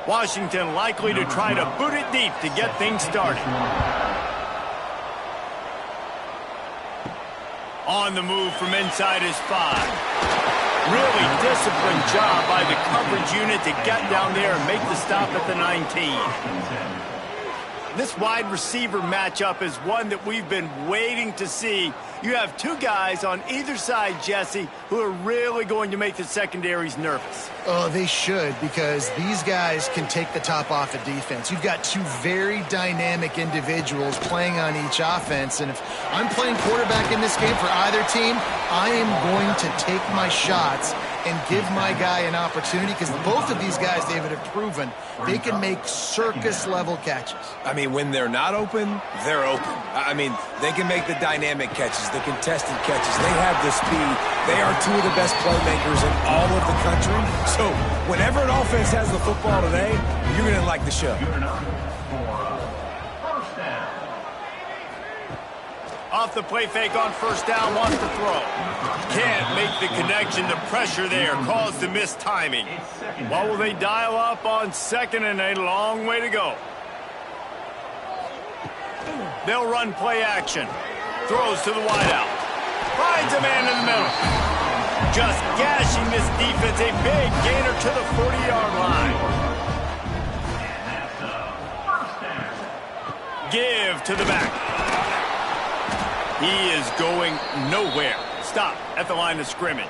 Washington likely to try to boot it deep to get things started. On the move from inside his 5. Really disciplined job by the coverage unit to get down there and make the stop at the 19. This wide receiver matchup is one that we've been waiting to see. You have two guys on either side, Jesse, who are really going to make the secondaries nervous. Oh, they should, because these guys can take the top off of defense. You've got two very dynamic individuals playing on each offense, and if I'm playing quarterback in this game for either team, I am going to take my shots and give my guy an opportunity, because both of these guys, David, have proven they can make circus-level catches. I mean, when they're not open, they're open. I mean, they can make the dynamic catches, the contested catches. They have the speed. They are two of the best playmakers in all of the country. So whenever an offense has the football today, you're going to like the show. Off the play fake on first down, wants to throw. Can't make the connection. The pressure there caused the missed timing. What will they dial up on second and a long way to go? They'll run play action. Throws to the wideout. Finds a man in the middle. Just gashing this defense. A big gainer to the 40-yard line. Give to the back. He is going nowhere. Stop at the line of scrimmage.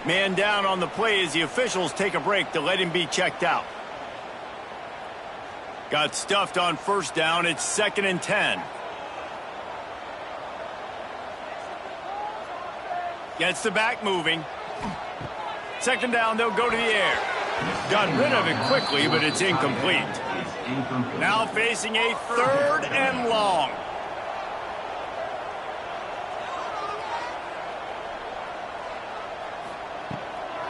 Man down on the play as the officials take a break to let him be checked out. Got stuffed on first down. It's 2nd and 10. Gets the back moving. 2nd down, they'll go to the air. Got rid of it quickly, but it's incomplete. Now facing a 3rd and long.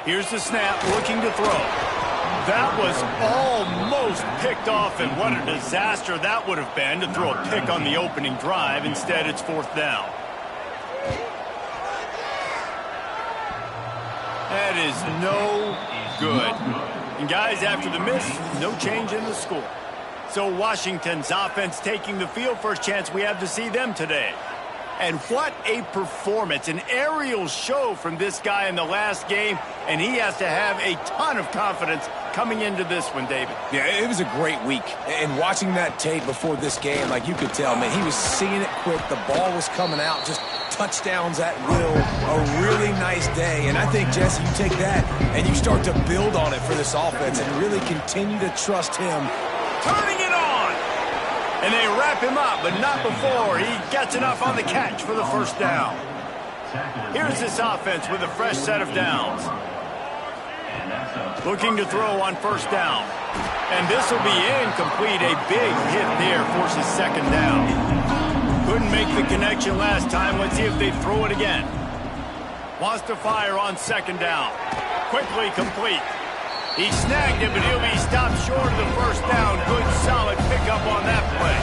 Here's the snap, looking to throw. That was almost picked off, and what a disaster that would have been to throw a pick on the opening drive. Instead, it's 4th down. That is no good. And guys, after the miss, no change in the score. So Washington's offense taking the field. First chance we have to see them today. And what a performance, an aerial show from this guy in the last game, and he has to have a ton of confidence coming into this one, David. Yeah, it was a great week. And watching that tape before this game, like you could tell, man, he was seeing it quick. The ball was coming out, just touchdowns at will. A really nice day. And I think, Jesse, you take that and you start to build on it for this offense and really continue to trust him. Turning it on! And they wrap him up, but not before he gets enough on the catch for the first down. Here's this offense with a fresh set of downs. Looking to throw on first down. And this will be incomplete. A big hit there forces 2nd down. Couldn't make the connection last time. Let's see if they throw it again. Wants to fire on 2nd down. Quickly complete. He snagged it, but he'll be stopped short of the first down. Good, solid pickup on that play.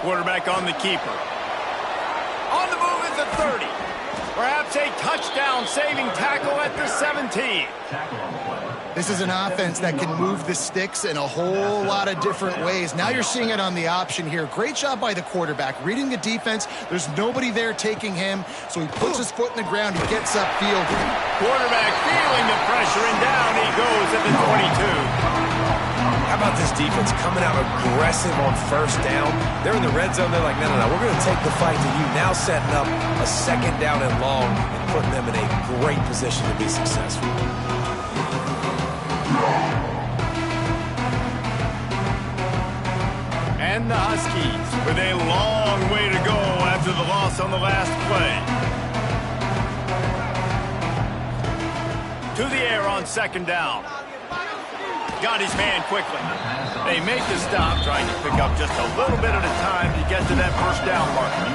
Quarterback on the keeper. On the move at the 30. Perhaps a touchdown-saving tackle at the 17. This is an offense that can move the sticks in a whole lot of different ways. Now you're seeing it on the option here. Great job by the quarterback. Reading the defense, there's nobody there taking him, so he puts his foot in the ground, he gets upfield. Quarterback feeling the pressure, and down he goes at the 22. How about this defense coming out aggressive on first down? They're in the red zone. They're like, no, we're going to take the fight to you. Now setting up a 2nd down and long and putting them in a great position to be successful. And the Huskies with a long way to go after the loss on the last play. To the air on 2nd down. Got his man quickly. They make the stop, trying to pick up just a little bit at a time to get to that first down marker.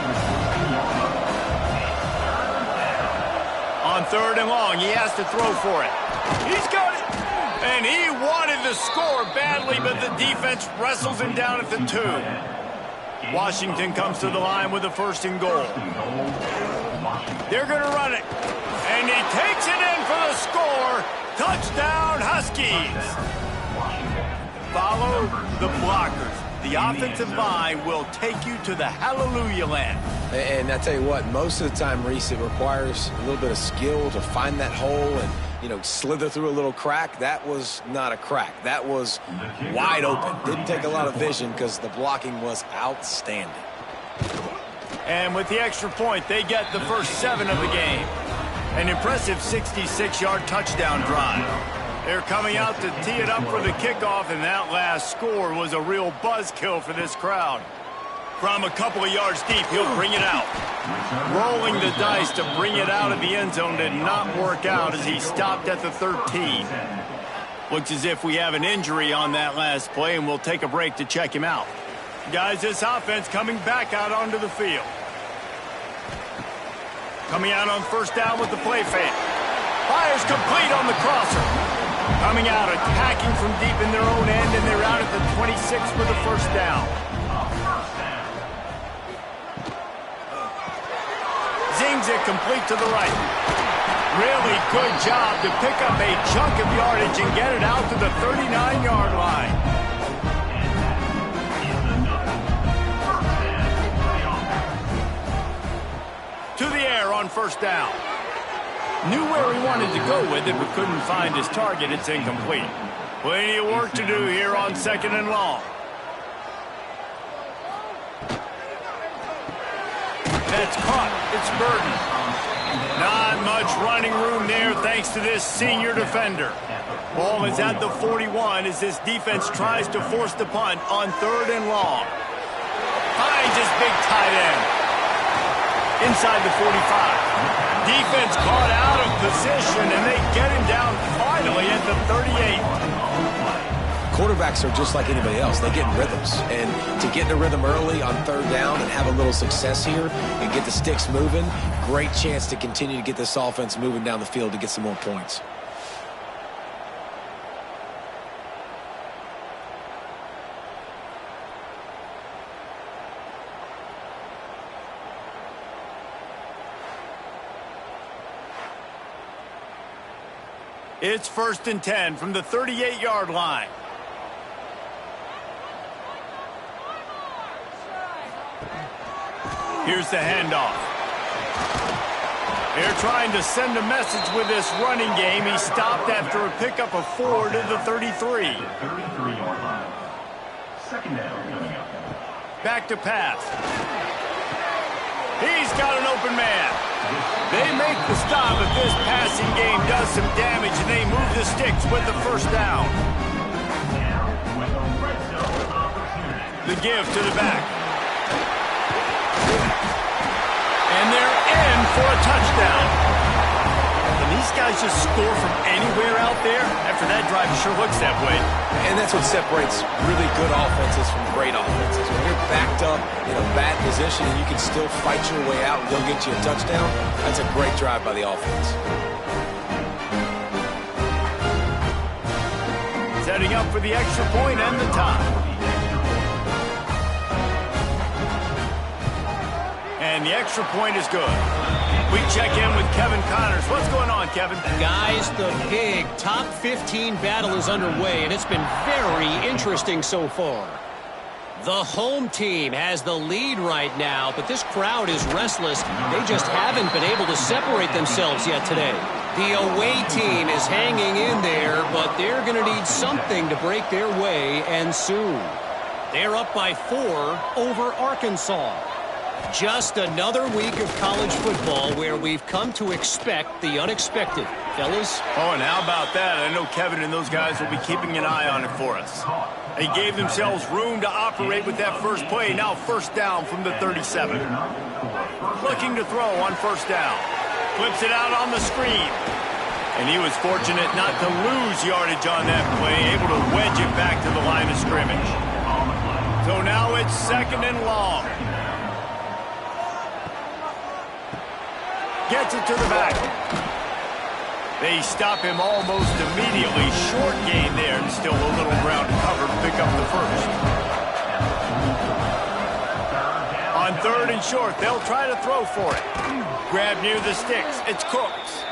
On 3rd and long, he has to throw for it. He's got it. And he wanted to score badly, but the defense wrestles him down at the 2. Washington comes to the line with a 1st and goal. They're going to run it. And he takes it in for the score. Touchdown, Huskies! Follow the blockers. The offensive line will take you to the hallelujah land. And I tell you what, most of the time, Reese, it requires a little bit of skill to find that hole and, you know, slither through a little crack. That was not a crack. That was wide open. Didn't take a lot of vision because the blocking was outstanding. And with the extra point, they get the first 7 of the game. An impressive 66-yard touchdown drive. They're coming out to tee it up for the kickoff, and that last score was a real buzzkill for this crowd. From a couple of yards deep, he'll bring it out. Rolling the dice to bring it out of the end zone did not work out as he stopped at the 13. Looks as if we have an injury on that last play, and we'll take a break to check him out. Guys, this offense coming back out onto the field. Coming out on first down with the play fake. Fires complete on the crosser. Coming out, attacking from deep in their own end, and they're out at the 26 for the first down. Zings it complete to the right. Really good job to pick up a chunk of yardage and get it out to the 39-yard line. To the air on first down. Knew where he wanted to go with it, but couldn't find his target. It's incomplete. Plenty of work to do here on second and long. That's caught. It's Burton. Not much running room there thanks to this senior defender. Ball is at the 41 as this defense tries to force the punt on third and long. Finds his big tight end. Inside the 45. Defense caught out of position, and they get him down finally at the 38. Quarterbacks are just like anybody else. They get in rhythms. And to get in a rhythm early on third down and have a little success here and get the sticks moving, great chance to continue to get this offense moving down the field to get some more points. It's 1st and 10 from the 38-yard line. Here's the handoff. They're trying to send a message with this running game. He stopped after a pickup of 4 to the 33. Back to pass. He's got an open man. They make the stop, but this passing game does some damage, and they move the sticks with the first down. The give to the back. And they're in for a touchdown. Can these guys just score from anywhere out there? After that drive, it sure looks that way. And that's what separates really good offenses from great offenses. When you're backed up in a bad position and you can still fight your way out and go get you a touchdown, that's a great drive by the offense. Setting up for the extra point and the tie. And the extra point is good. We check in with Kevin Connors. What's going on, Kevin? Guys, the big top 15 battle is underway, and it's been very interesting so far. The home team has the lead right now, but this crowd is restless. They just haven't been able to separate themselves yet today. The away team is hanging in there, but they're going to need something to break their way, and soon. They're up by 4 over Arkansas. Just another week of college football where we've come to expect the unexpected. Fellas? Oh, and how about that? I know Kevin and those guys will be keeping an eye on it for us. They gave themselves room to operate with that first play. Now first down from the 37. Looking to throw on first down. Flips it out on the screen. And he was fortunate not to lose yardage on that play, able to wedge it back to the line of scrimmage. So now it's 2nd and long. Gets it to the back. They stop him almost immediately. Short gain there, and still a little ground to cover to pick up the first. On 3rd and short. They'll try to throw for it. Grab near the sticks. It's Cooks.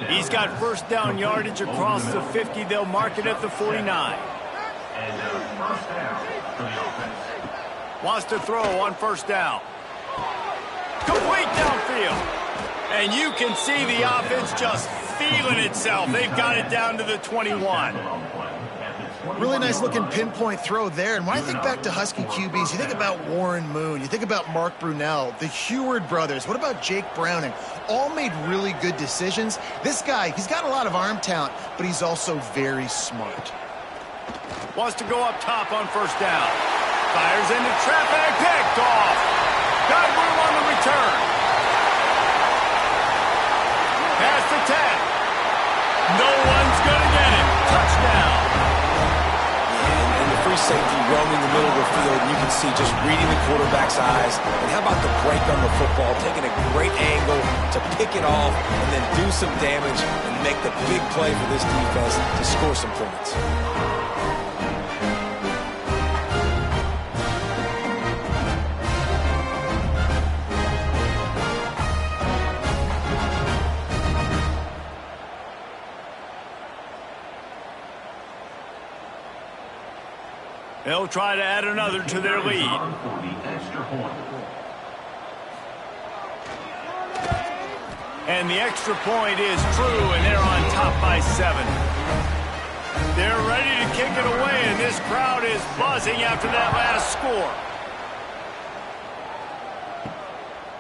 He's got first down yardage across the 50. They'll mark it at the 49. Wants to throw on first down. Complete downfield. And you can see the offense just feeling itself. They've got it down to the 21. Really nice looking pinpoint throw there. And when I think back to Husky QBs, you think about Warren Moon, you think about Mark Brunell, the Heward brothers. What about Jake Browning? All made really good decisions. This guy, he's got a lot of arm talent, but he's also very smart. Wants to go up top on first down. Fires into traffic, picked off. Got room on the return. Pass the 10. No one's going to get it. Touchdown. And the free safety roaming the middle of the field, you can see just reading the quarterback's eyes. And how about the break on the football, taking a great angle to pick it off and then do some damage and make the big play for this defense to score some points. They'll try to add another to their lead. And the extra point is true, and they're on top by 7. They're ready to kick it away, and this crowd is buzzing after that last score.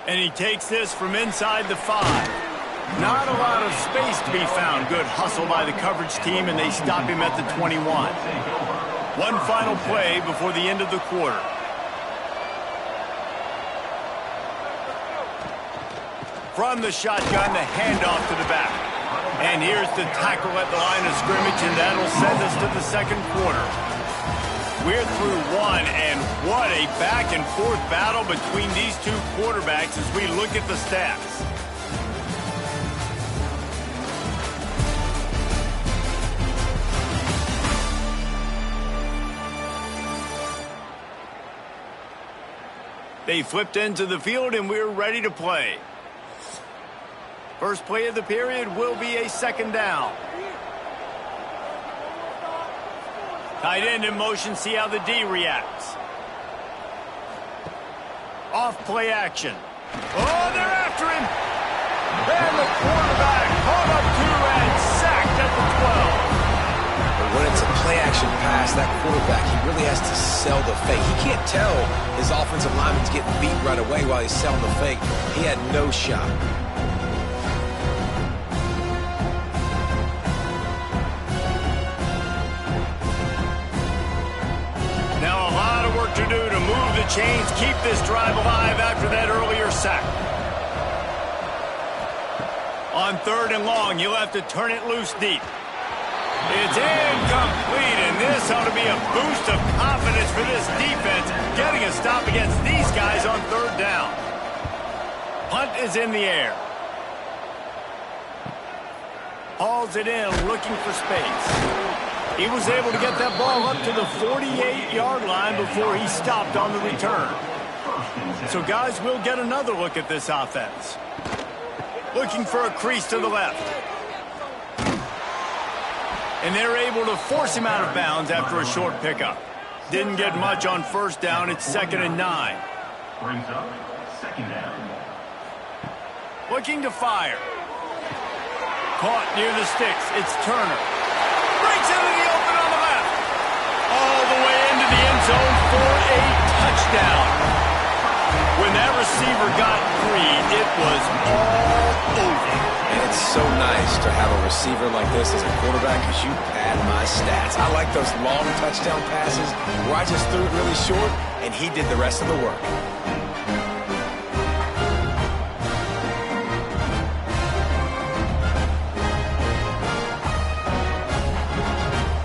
And he takes this from inside the 5. Not a lot of space to be found. Good hustle by the coverage team, and they stop him at the 21. One final play before the end of the quarter. From the shotgun, the handoff to the back. And here's the tackle at the line of scrimmage, and that'll send us to the second quarter. We're through one, and what a back-and-forth battle between these two quarterbacks as we look at the stats. They flipped into the field, and we're ready to play. First play of the period will be a second down. Tight end in motion, see how the D reacts. Off play action. Oh, they're after him. And the quarterback caught up 2 and sacked at the 12. When it's a play-action pass, that quarterback, he really has to sell the fake. He can't tell his offensive lineman's getting beat right away while he's selling the fake. He had no shot. Now a lot of work to do to move the chains, keep this drive alive after that earlier sack. On 3rd and long, you'll have to turn it loose deep. It's incomplete, and this ought to be a boost of confidence for this defense, getting a stop against these guys on 3rd down. Punt is in the air. Hauls it in, looking for space. He was able to get that ball up to the 48-yard line before he stopped on the return. So, guys, we'll get another look at this offense. Looking for a crease to the left. And they're able to force him out of bounds after a short pickup. Didn't get much on first down. It's 2nd and 9. Brings up 2nd down. Looking to fire. Caught near the sticks. It's Turner. Breaks into the open on the left. All the way into the end zone for a touchdown. When that receiver got free, it was all over. And it's so nice to have a receiver like this as a quarterback because you pad my stats. I like those long touchdown passes where I just threw it really short and he did the rest of the work.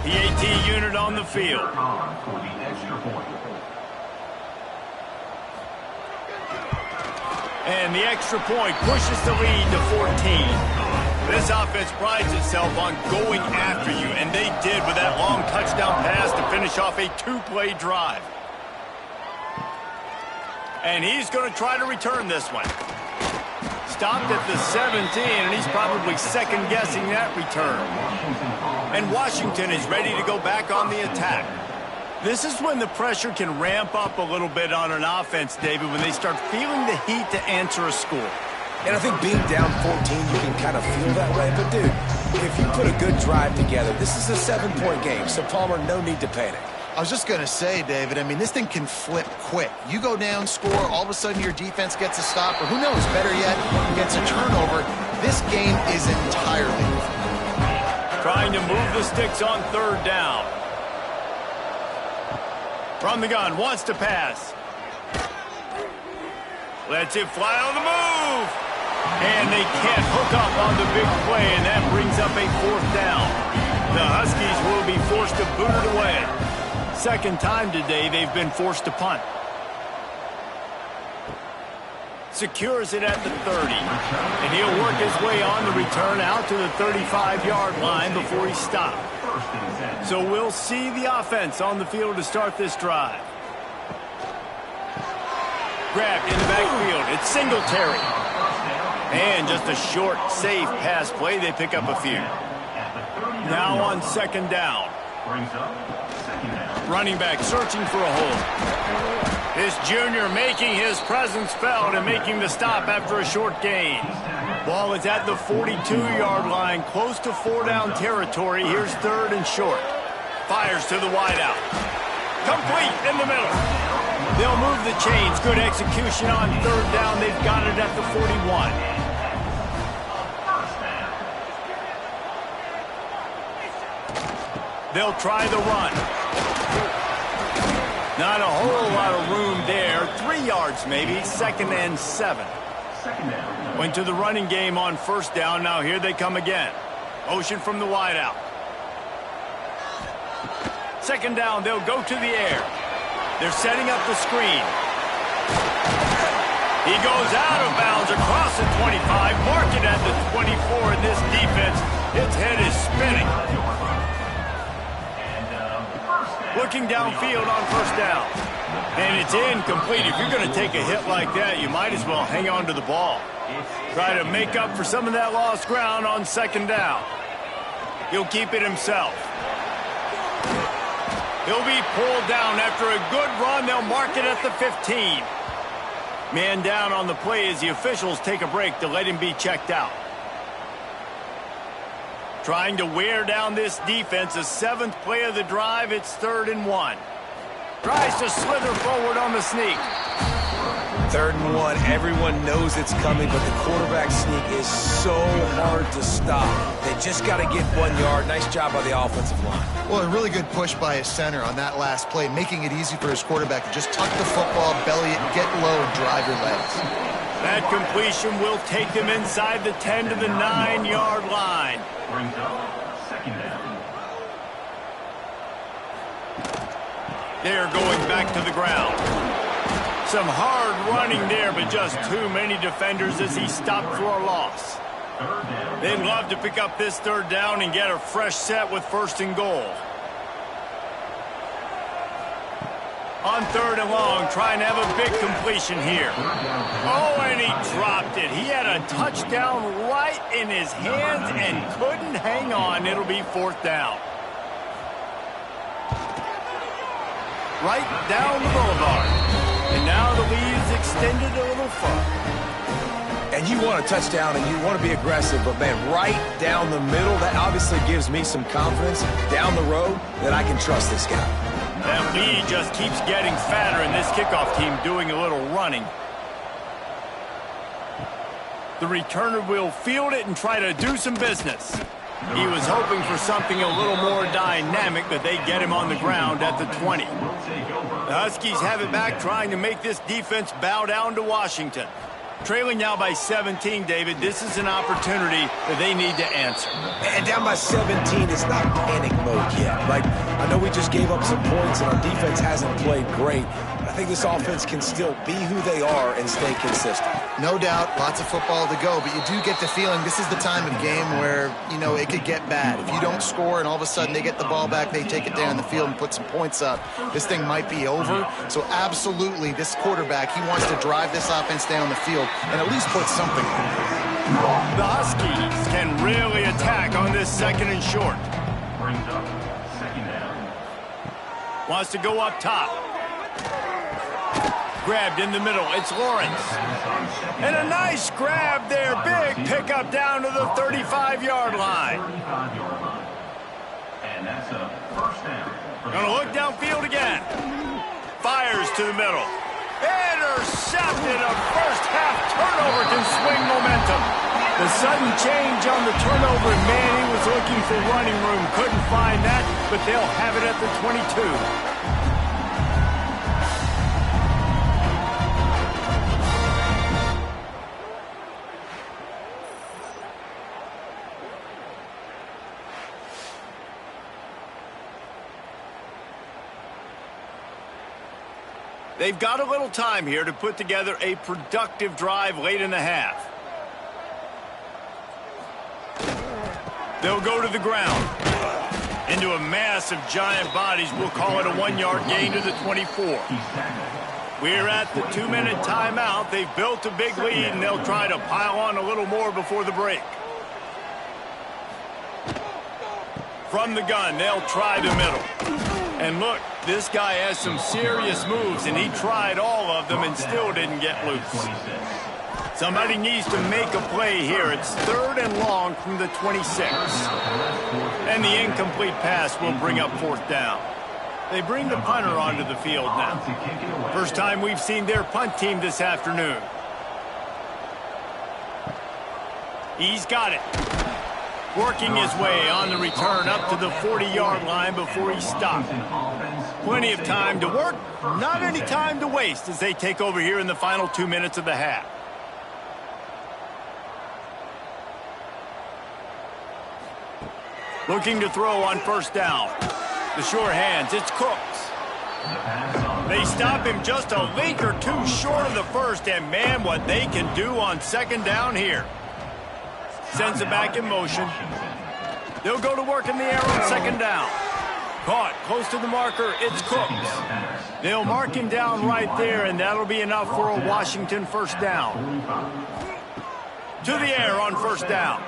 The AT unit on the field. For the extra point. And the extra point pushes the lead to 14. This offense prides itself on going after you, and they did with that long touchdown pass to finish off a 2-play drive. And he's going to try to return this one. Stopped at the 17, and he's probably second-guessing that return. And Washington is ready to go back on the attack. This is when the pressure can ramp up a little bit on an offense, David, when they start feeling the heat to answer a score. And I think being down 14, you can kind of feel that way. But, dude, if you put a good drive together, this is a 7-point game, so, Palmer, no need to panic. I was just going to say, David, I mean, this thing can flip quick. You go down, score, all of a sudden your defense gets a stop, or who knows, better yet, gets a turnover. This game is entirely different. Trying to move the sticks on third down. From the gun, wants to pass. Lets it fly on the move. And they can't hook up on the big play, and that brings up a fourth down. The Huskies will be forced to boot it away. Second time today they've been forced to punt. Secures it at the 30. And he'll work his way on the return out to the 35-yard line before he's stopped. So we'll see the offense on the field to start this drive. Grabbed in the backfield. It's Singletary. And just a short, safe pass play. They pick up a few. Now on second down. Running back searching for a hole. This junior making his presence felt and making the stop after a short gain. Ball is at the 42-yard line, close to four-down territory. Here's third and short. Fires to the wideout. Complete in the middle. They'll move the chains. Good execution on third down. They've got it at the 41. They'll try the run. Not a whole lot of room there. 3 yards maybe. Second and 7. Went to the running game on first down. Now here they come again. Motion from the wideout. Second down, they'll go to the air. They're setting up the screen. He goes out of bounds across the 25. Mark it at the 24 in this defense. Its head is spinning. Looking downfield on first down. And it's incomplete. If you're going to take a hit like that, you might as well hang on to the ball. Try to make up for some of that lost ground on second down. He'll keep it himself. He'll be pulled down after a good run. They'll mark it at the 15. Man down on the play as the officials take a break to let him be checked out. Trying to wear down this defense. The seventh play of the drive. It's 3rd and 1. Tries to slither forward on the sneak. 3rd and 1. Everyone knows it's coming, but the quarterback sneak is so hard to stop. They just got to get 1 yard. Nice job by the offensive line. Well, a really good push by his center on that last play, making it easy for his quarterback to just tuck the football, belly it, get low, and drive your legs. That completion will take them inside the 10 to the 9-yard line. Brings up second down. They're going back to the ground. Some hard running there, but just too many defenders as he stopped for a loss. They'd love to pick up this 3rd down and get a fresh set with 1st and goal. On 3rd and long, trying to have a big completion here. Oh, and he dropped it. He had a touchdown right in his hands and couldn't hang on. It'll be 4th down. Right down the boulevard. And now the lead's extended a little further. And you want a touchdown and you want to be aggressive, but, man, right down the middle, that obviously gives me some confidence down the road that I can trust this guy. That lead just keeps getting fatter, and this kickoff team doing a little running. The returner will field it and try to do some business. He was hoping for something a little more dynamic, but they get him on the ground at the 20. The Huskies have it back, trying to make this defense bow down to Washington. Trailing now by 17, David. This is an opportunity that they need to answer. And down by 17, it's not panic mode yet. Like, I know we just gave up some points and our defense hasn't played great. I think this offense can still be who they are and stay consistent. No doubt, lots of football to go, but you do get the feeling this is the time of game where, you know, it could get bad. If you don't score and all of a sudden they get the ball back, they take it down the field and put some points up, this thing might be over. So absolutely, this quarterback, he wants to drive this offense down the field and at least put something on it. The Huskies can really attack on this 2nd and short. Brings up 2nd down. Wants to go up top. Grabbed in the middle. It's Lawrence. And a nice grab there. Big pickup down to the 35-yard line. 35-yard line. And that's a 1st down. Gonna look downfield again. Fires to the middle. Intercepted. A first-half turnover can swing momentum. The sudden change on the turnover, man, he was looking for running room. Couldn't find that, but they'll have it at the 22. They've got a little time here to put together a productive drive late in the half. They'll go to the ground. Into a mass of giant bodies. We'll call it a 1-yard gain to the 24. We're at the 2-minute timeout. They've built a big lead, and they'll try to pile on a little more before the break. From the gun, they'll try the middle. And look, this guy has some serious moves, and he tried all of them and still didn't get loose. Somebody needs to make a play here. It's 3rd and long from the 26. And the incomplete pass will bring up 4th down. They bring the punter onto the field now. First time we've seen their punt team this afternoon. He's got it. Working his way on the return up to the 40-yard line before he stopped. Plenty of time to work, not any time to waste as they take over here in the final 2 minutes of the half. Looking to throw on 1st down. The sure hands, it's Cooks. They stop him just a link or two short of the 1st, and man, what they can do on 2nd down here. Sends it back in motion. They'll go to work in the air on 2nd down. Caught close to the marker, it's Cooks. They'll mark him down right there, and that'll be enough for a Washington 1st down. To the air on 1st down.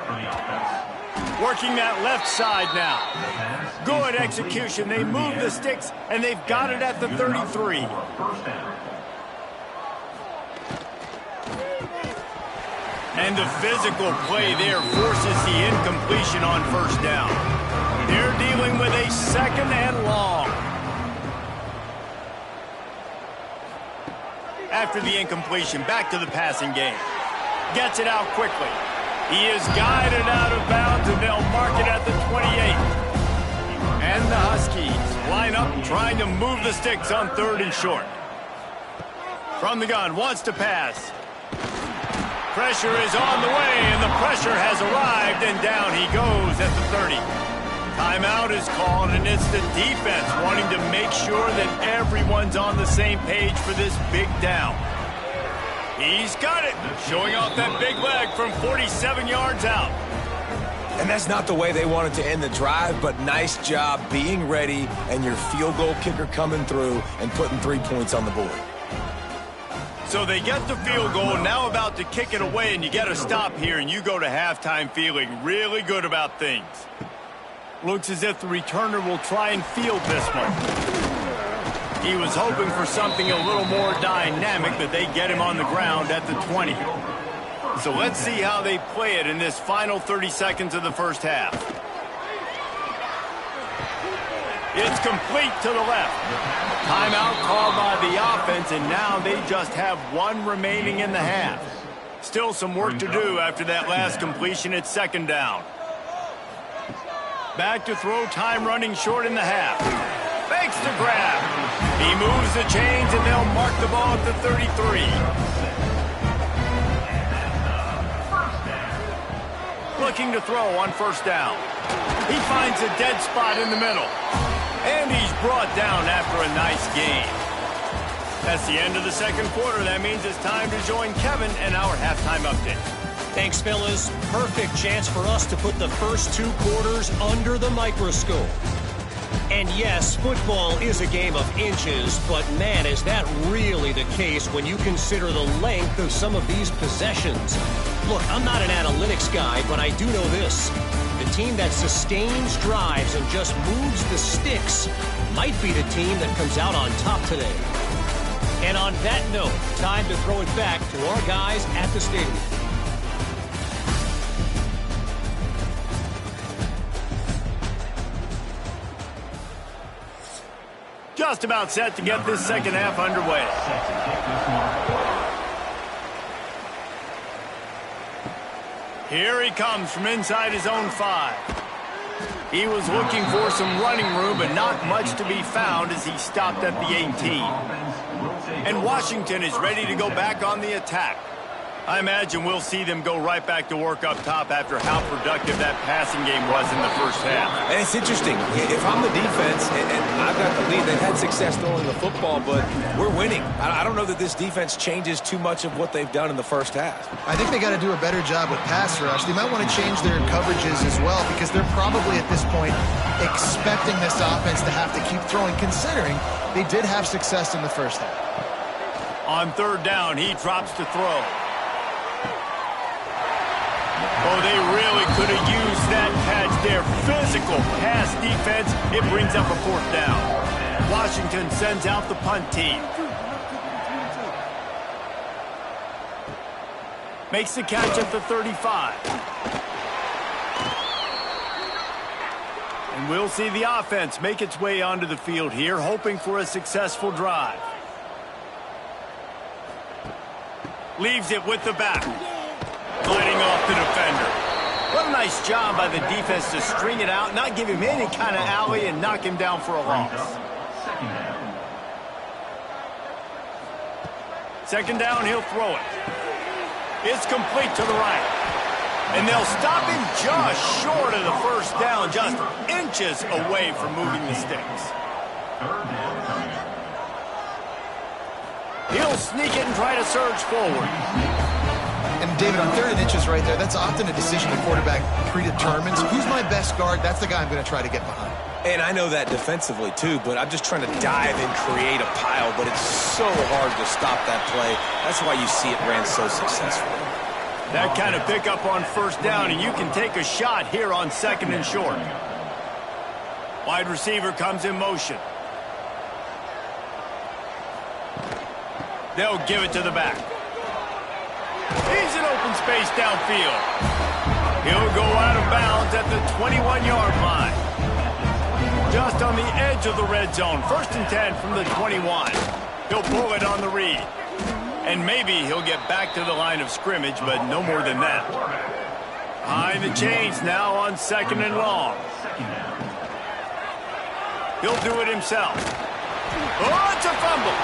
Working that left side now. Good execution. They move the sticks, and they've got it at the 33. And the physical play there forces the incompletion on 1st down. They're dealing with a 2nd and long. After the incompletion, back to the passing game. Gets it out quickly. He is guided out of bounds, and they'll mark it at the 28. And the Huskies line up trying to move the sticks on 3rd and short. From the gun, wants to pass. Pressure is on the way, and the pressure has arrived, and down he goes at the 30. Timeout is called, and it's the defense wanting to make sure that everyone's on the same page for this big down. He's got it, showing off that big leg from 47 yards out. And that's not the way they wanted to end the drive, but nice job being ready and your field goal kicker coming through and putting 3 points on the board. So they get the field goal, now about to kick it away, and you get a stop here, and you go to halftime feeling really good about things. Looks as if the returner will try and field this one. He was hoping for something a little more dynamic, but they get him on the ground at the 20. So let's see how they play it in this final 30 seconds of the 1st half. It's complete to the left. Timeout called by the offense, and now they just have 1 remaining in the half. Still some work to do after that last completion at 2nd down. Back to throw, time running short in the half. Fakes the grab. He moves the chains, and they'll mark the ball at the 33. Looking to throw on 1st down. He finds a dead spot in the middle. And he's brought down after a nice gain. That's the end of the second quarter. That means it's time to join Kevin and our halftime update. Thanks, fellas. Perfect chance for us to put the first 2 quarters under the microscope. And yes, football is a game of inches, but man, is that really the case when you consider the length of some of these possessions. Look, I'm not an analytics guy, but I do know this. The team that sustains drives and just moves the sticks might be the team that comes out on top today. And on that note, time to throw it back to our guys at the stadium. Just about set to get this second half underway. Here he comes from inside his own 5. He was looking for some running room, but not much to be found as he stopped at the 18. And Washington is ready to go back on the attack. I imagine we'll see them go right back to work up top after how productive that passing game was in the first half. And it's interesting. If I'm the defense and I've got the lead, they've had success throwing the football, but we're winning. I don't know that this defense changes too much of what they've done in the first half. I think they got to do a better job with pass rush. They might want to change their coverages as well because they're probably at this point expecting this offense to have to keep throwing, considering they did have success in the first half. On third down, he drops to throw. Oh, they really could have used that catch there. Physical pass defense. It brings up a 4th down. Washington sends out the punt team. Makes the catch at the 35. And we'll see the offense make its way onto the field here, hoping for a successful drive. Leaves it with the back. Fighting off the defender. What a nice job by the defense to string it out, not give him any kind of alley, and knock him down for a loss. Second down, he'll throw it. It's complete to the right. And they'll stop him just short of the first down, just inches away from moving the sticks. He'll sneak it and try to surge forward. And David, on 3rd and inches right there, that's often a decision the quarterback predetermines. Who's my best guard? That's the guy I'm going to try to get behind. And I know that defensively, too, but I'm just trying to dive and create a pile, but it's so hard to stop that play. That's why you see it ran so successfully. That kind of pickup on first down, and you can take a shot here on 2nd and short. Wide receiver comes in motion. They'll give it to the back. He's in open space downfield. He'll go out of bounds at the 21-yard line. Just on the edge of the red zone. 1st and 10 from the 21. He'll pull it on the read. And maybe he'll get back to the line of scrimmage, but no more than that. Behind the chains now on 2nd and long. He'll do it himself. Oh, it's a fumble.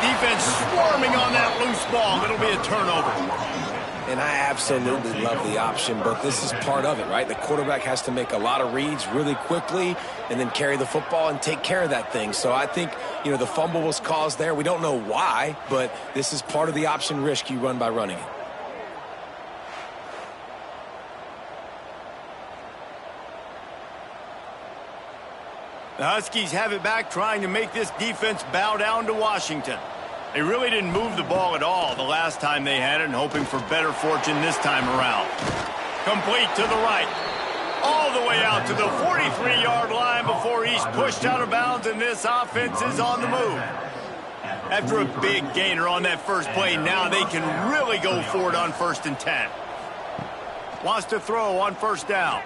Defense swarming on that loose ball. It'll be a turnover. And I absolutely love the option, but this is part of it, right? The quarterback has to make a lot of reads really quickly and then carry the football and take care of that thing. So I think, the fumble was caused there. We don't know why, but this is part of the option risk you run by running it. The Huskies have it back, trying to make this defense bow down to Washington. They really didn't move the ball at all the last time they had it, and hoping for better fortune this time around. Complete to the right. All the way out to the 43-yard line before he's pushed out of bounds, and this offense is on the move. After a big gainer on that first play, now they can really go for it on 1st and 10. Wants to throw on 1st down.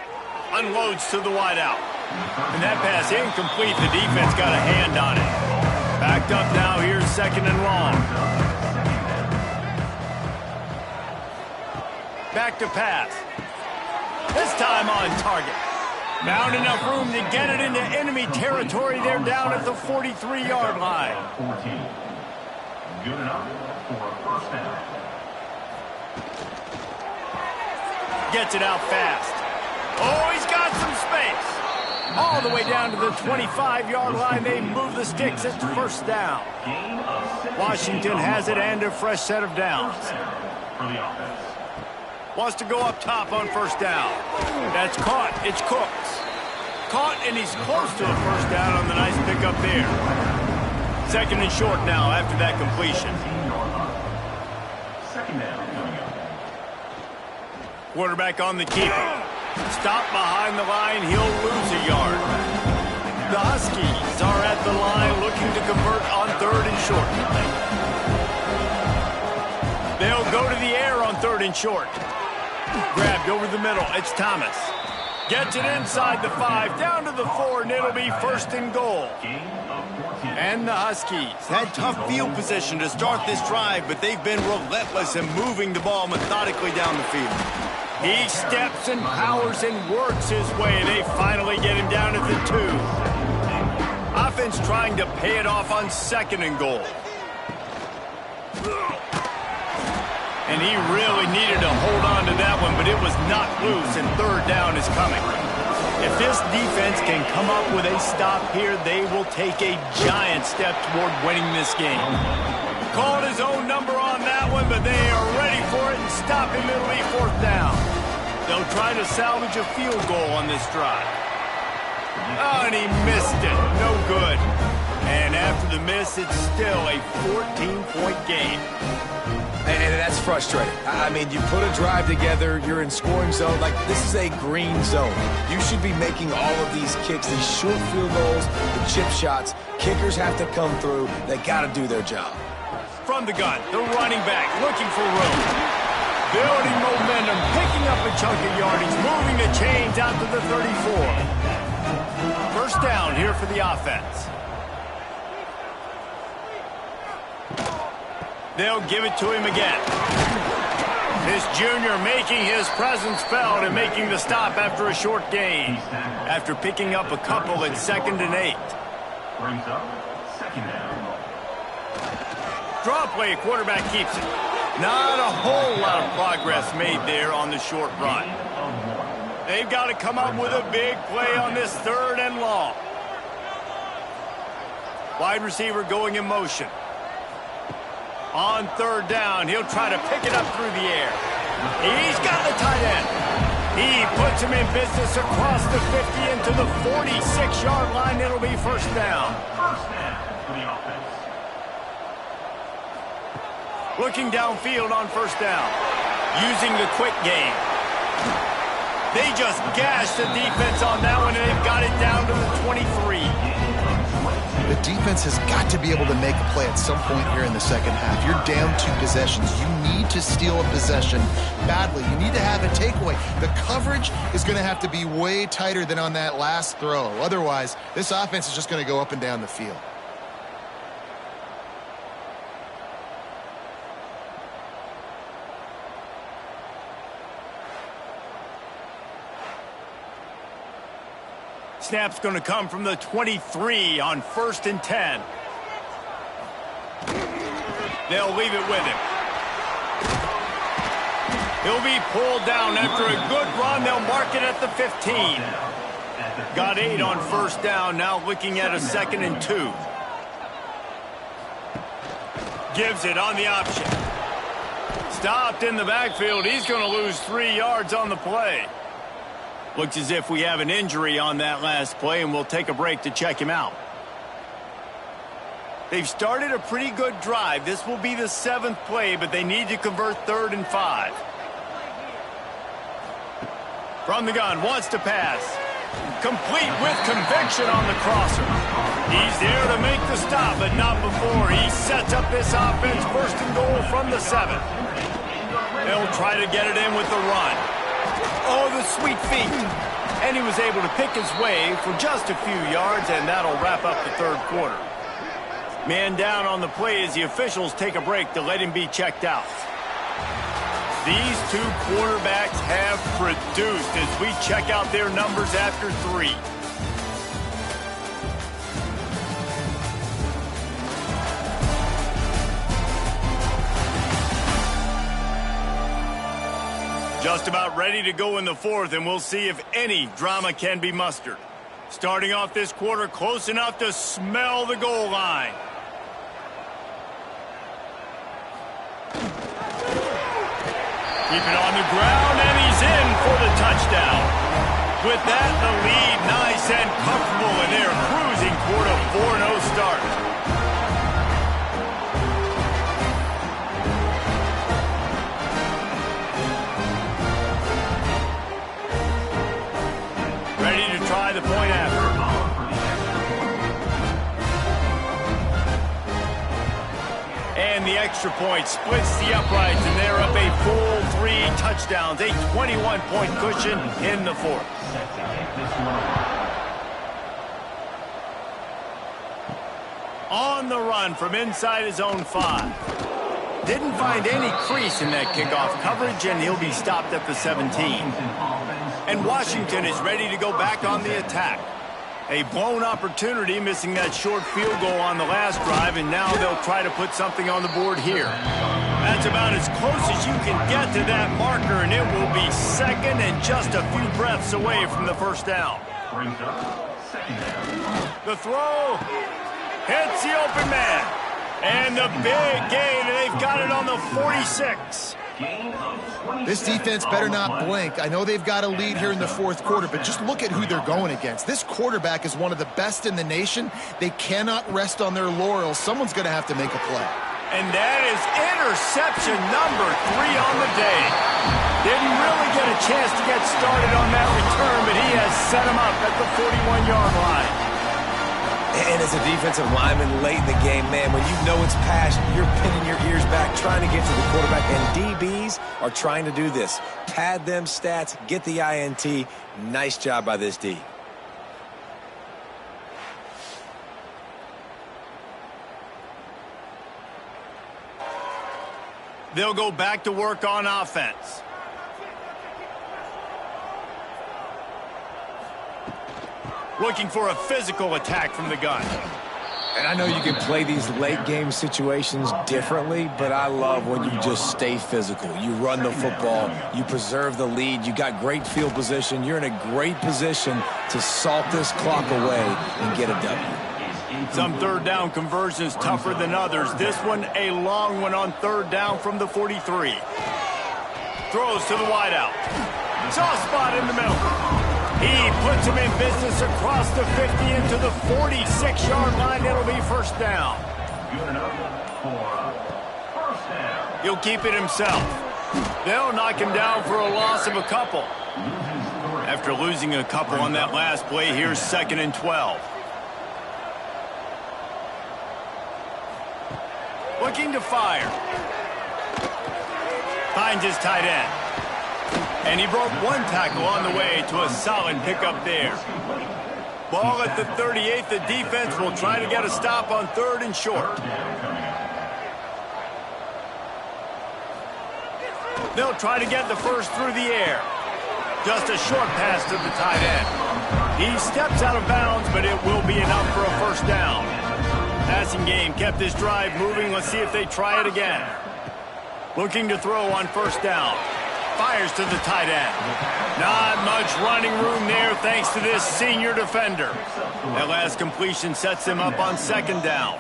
Unloads to the wideout. And that pass incomplete. The defense got a hand on it. Backed up now. Here's 2nd and long. Back to pass. This time on target. Found enough room to get it into enemy territory. They're down at the 43-yard line. 14. Good enough for a 1st down. Gets it out fast. Oh, he's got some space. All the way down to the 25-yard line. They move the sticks. It's first down. Washington has it and a fresh set of downs. Wants to go up top on first down. That's caught. It's Cooks. Caught, and he's close to a first down on the nice pickup there. Second and short now after that completion. Second down coming up. Quarterback on the keeper. Stop behind the line. He'll lose a yard. The Huskies are at the line looking to convert on third and short. They'll go to the air on third and short. Grabbed over the middle. It's Thomas. Gets it inside the 5, down to the 4, and it'll be first and goal. And the Huskies had tough field position to start this drive, but they've been relentless in moving the ball methodically down the field. He steps and powers and works his way. They finally get him down at the 2. Offense trying to pay it off on second and goal. And he really needed to hold on to that one, but it was knocked loose, and third down is coming. If this defense can come up with a stop here, they will take a giant step toward winning this game. Called his own number on that one, but they are ready for it and stop him. It'll be fourth down. They'll try to salvage a field goal on this drive. Oh, and he missed it. No good. And after the miss, it's still a 14-point game. And that's frustrating. I mean, you put a drive together, you're in scoring zone. Like, this is a green zone. You should be making all of these kicks, these short field goals, the chip shots. Kickers have to come through. They got to do their job. From the gun, the running back looking for room. Building momentum, picking up a chunk of yardage, moving the chains out to the 34. First down here for the offense. They'll give it to him again. This junior making his presence felt and making the stop after a short gain. After picking up a couple at 2nd and 8. Brings up second down. Draw play, quarterback keeps it. Not a whole lot of progress made there on the short run. They've got to come up with a big play on this third and long. Wide receiver going in motion. On third down, he'll try to pick it up through the air. He's got the tight end. He puts him in business across the 50 into the 46-yard line. It'll be first down. First down for the offense. Looking downfield on first down. Using the quick game. They just gashed the defense on that one, and they've got it down to the 23. The defense has got to be able to make a play at some point here in the second half. You're down 2 possessions. You need to steal a possession badly. You need to have a takeaway. The coverage is going to have to be way tighter than on that last throw. Otherwise, this offense is just going to go up and down the field. Snap's going to come from the 23 on 1st and 10. They'll leave it with him. He'll be pulled down after a good run. They'll mark it at the 15. Got 8 on first down. Now looking at a 2nd and 2. Gives it on the option. Stopped in the backfield. He's going to lose 3 yards on the play. Looks as if we have an injury on that last play, and we'll take a break to check him out. They've started a pretty good drive. This will be the 7th play, but they need to convert 3rd and 5. From the gun, wants to pass. Complete with conviction on the crosser. He's there to make the stop, but not before. He sets up this offense, 1st and goal from the 7. They'll try to get it in with the run. Oh, the sweet feet. And he was able to pick his way for just a few yards, and that'll wrap up the 3rd quarter. Man down on the play as the officials take a break to let him be checked out. These 2 quarterbacks have produced as we check out their numbers after 3. Just about ready to go in the 4th, and we'll see if any drama can be mustered. Starting off this quarter close enough to smell the goal line. Keep it on the ground, and he's in for the touchdown. With that, the lead nice and comfortable, and they're cruising toward a 4-0 start. Ready to try the point after. And the extra point splits the uprights, and they're up a full 3 touchdowns, a 21-point cushion in the fourth. On the run from inside his own 5. Didn't find any crease in that kickoff coverage, and he'll be stopped at the 17. And Washington is ready to go back on the attack. A blown opportunity, missing that short field goal on the last drive, and now they'll try to put something on the board here. That's about as close as you can get to that marker, and it will be second and just a few breaths away from the first down. The throw hits the open man. And the big gain, and they've got it on the 46. This defense better not blink. I know they've got a lead here in the fourth quarter, but just look at who they're going against. This quarterback is one of the best in the nation. They cannot rest on their laurels. Someone's going to have to make a play. And that is interception number 3 on the day. Didn't really get a chance to get started on that return, but he has set him up at the 41-yard line. And as a defensive lineman late in the game, man, when you know it's passion, you're pinning your ears back, trying to get to the quarterback, and DBs are trying to do this. Pad them stats, get the INT. Nice job by this D. They'll go back to work on offense. Looking for a physical attack from the gun. And I know you can play these late game situations differently, but I love when you just stay physical. You run the football, you preserve the lead, you got great field position, you're in a great position to salt this clock away and get a W. Some third down conversions tougher than others. This one a long one on third down from the 43. Throws to the wideout. Soft spot in the middle. He puts him in business across the 50 into the 46-yard line. It'll be first down. Good enough for first down. He'll keep it himself. They'll knock him down for a loss of a couple. After losing a couple on that last play, here's 2nd and 12. Looking to fire. Finds his tight end. And he broke one tackle on the way to a solid pickup there. Ball at the 38. The defense will try to get a stop on 3rd and short. They'll try to get the first through the air. Just a short pass to the tight end. He steps out of bounds, but it will be enough for a first down. Passing game kept this drive moving. Let's see if they try it again. Looking to throw on first down. Fires to the tight end. Not much running room there thanks to this senior defender. That last completion sets him up on 2nd down.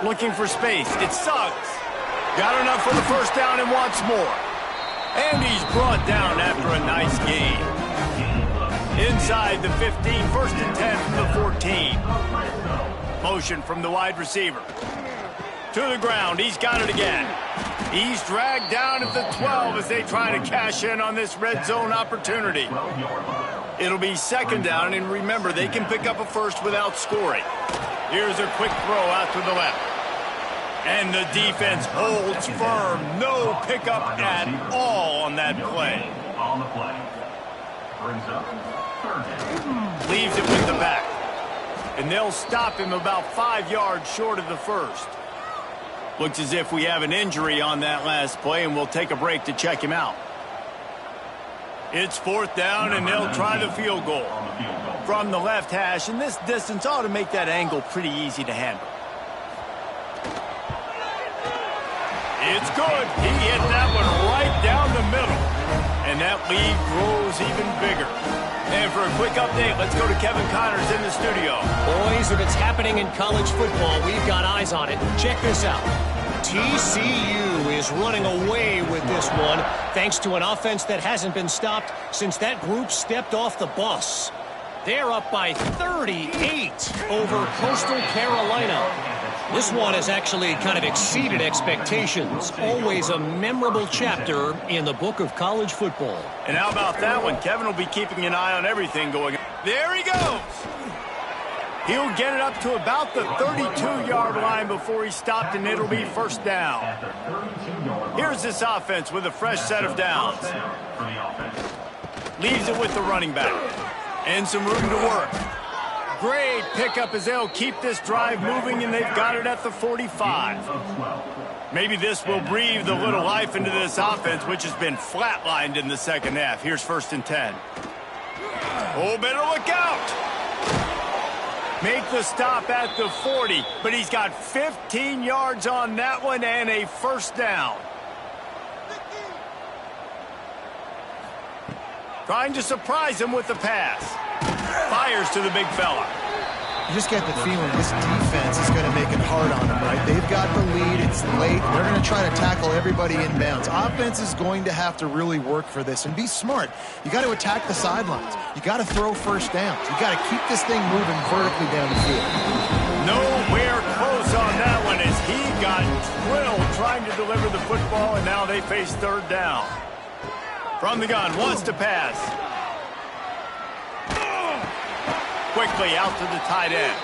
Looking for space. It's Suggs. Got enough for the first down and wants more. And he's brought down after a nice gain. Inside the 15, 1st and 10 from the 14. Motion from the wide receiver. To the ground. He's got it again. He's dragged down at the 12 as they try to cash in on this red zone opportunity. It'll be 2nd down, and remember, they can pick up a first without scoring. Here's a quick throw out to the left. And the defense holds firm. No pickup at all on that play. On the play. Brings up 3rd down. Leaves it with the back. And they'll stop him about 5 yards short of the first. Looks as if we have an injury on that last play, and we'll take a break to check him out. It's 4th down, and they'll try the field goal from the left hash, and this distance ought to make that angle pretty easy to handle. It's good. He hit that one right down the middle. And And that lead grows even bigger. And for a quick update, let's go to Kevin Connors in the studio. Boys, if it's happening in college football, we've got eyes on it. Check this out. TCU is running away with this one thanks to an offense that hasn't been stopped since that group stepped off the bus. They're up by 38 over Coastal Carolina. This one has actually kind of exceeded expectations. Always a memorable chapter in the book of college football. And how about that one? Kevin will be keeping an eye on everything going on. There he goes. He'll get it up to about the 32-yard line before he's stopped, and it'll be first down. Here's this offense with a fresh set of downs. Leaves it with the running back. And some room to work. Great pickup as they'll keep this drive moving, and they've got it at the 45. Maybe this will breathe a little life into this offense, which has been flatlined in the second half. Here's 1st and 10. Oh, better look out. Make the stop at the 40, but he's got 15 yards on that one and a first down. Trying to surprise him with the pass. Fires to the big fella. You just get the feeling this defense is going to make it hard on them, right? They've got the lead. It's late. They're going to try to tackle everybody inbounds. Offense is going to have to really work for this and be smart. You got to attack the sidelines. You got to throw first downs. You got to keep this thing moving vertically down the field. Nowhere close on that one as he got drilled trying to deliver the football, and now they face 3rd down. From the gun, wants to pass. Quickly out to the tight end.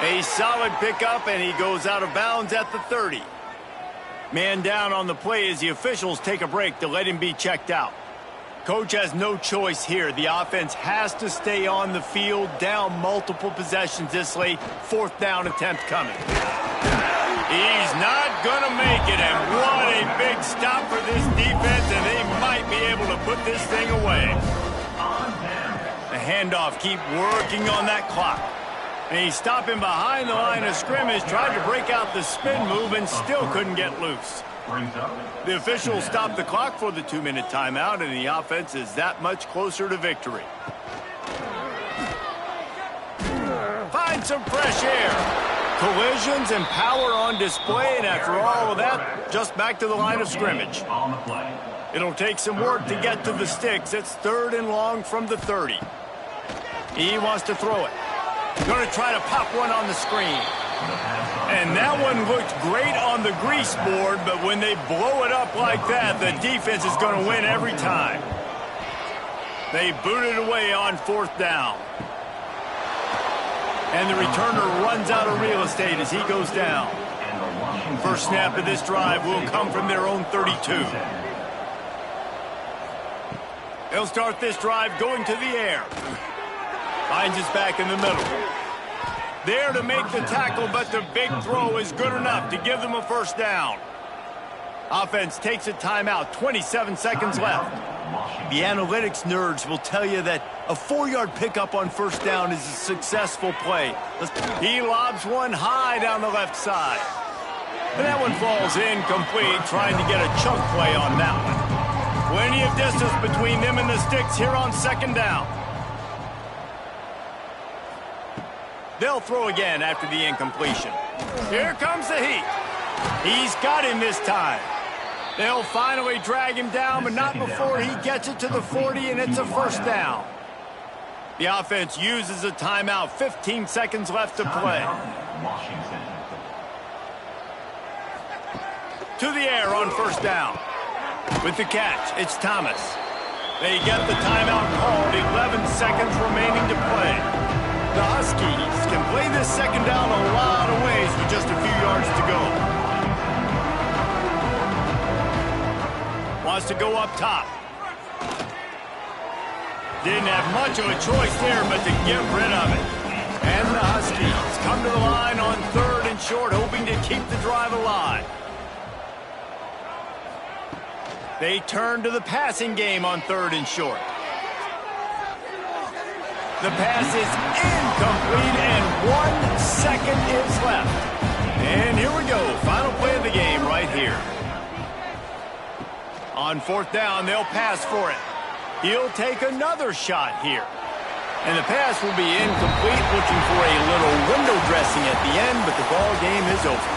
A solid pickup, and he goes out of bounds at the 30. Man down on the play as the officials take a break to let him be checked out. Coach has no choice here. The offense has to stay on the field, down multiple possessions this late. 4th down attempt coming. He's not going to make it, and what a big stop for this defense, and they might be able to put this thing away. The handoff, keep working on that clock. And he's stopping behind the line of scrimmage, tried to break out the spin move and still couldn't get loose. The officials stopped the clock for the 2-minute timeout, and the offense is that much closer to victory. Find some fresh air. Collisions and power on display, and after all of that, just back to the line of scrimmage. It'll take some work to get to the sticks. It's 3rd and long from the 30. He wants to throw it. Going to try to pop one on the screen. And that one looked great on the grease board, but when they blow it up like that, the defense is going to win every time. They boot it away on 4th down. And the returner runs out of real estate as he goes down. First snap of this drive will come from their own 32. They'll start this drive going to the air. Finds his back in the middle. There to make the tackle, but the big throw is good enough to give them a first down. Offense takes a timeout, 27 seconds left. The analytics nerds will tell you that a 4-yard pickup on first down is a successful play. He lobs one high down the left side. And that one falls incomplete, trying to get a chunk play on that one. Plenty of distance between them and the sticks here on 2nd down. They'll throw again after the incompletion. Here comes the heat. He's got him this time. They'll finally drag him down, but not before he gets it to the 40, and it's a first down. The offense uses a timeout. 15 seconds left to play. To the air on first down. With the catch, it's Thomas. They get the timeout called. 11 seconds remaining to play. The Huskies can play this 2nd down a lot of ways with just a few yards to go. Wants to go up top. Didn't have much of a choice there but to get rid of it. And the Huskies come to the line on 3rd and short, hoping to keep the drive alive. They turn to the passing game on 3rd and short. The pass is incomplete, and 1 second is left. And here we go, final play of the game right here. On 4th down, they'll pass for it. He'll take another shot here. And the pass will be incomplete, looking for a little window dressing at the end, but the ball game is over.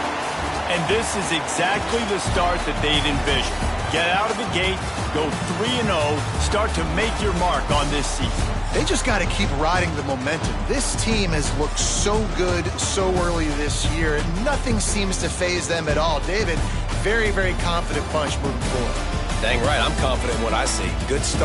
And this is exactly the start that they'd envisioned. Get out of the gate, go 3-0, start to make your mark on this season. They just got to keep riding the momentum. This team has looked so good so early this year. Nothing seems to faze them at all. David, very, very confident bunch moving forward. Dang right, I'm confident in what I see. Good start.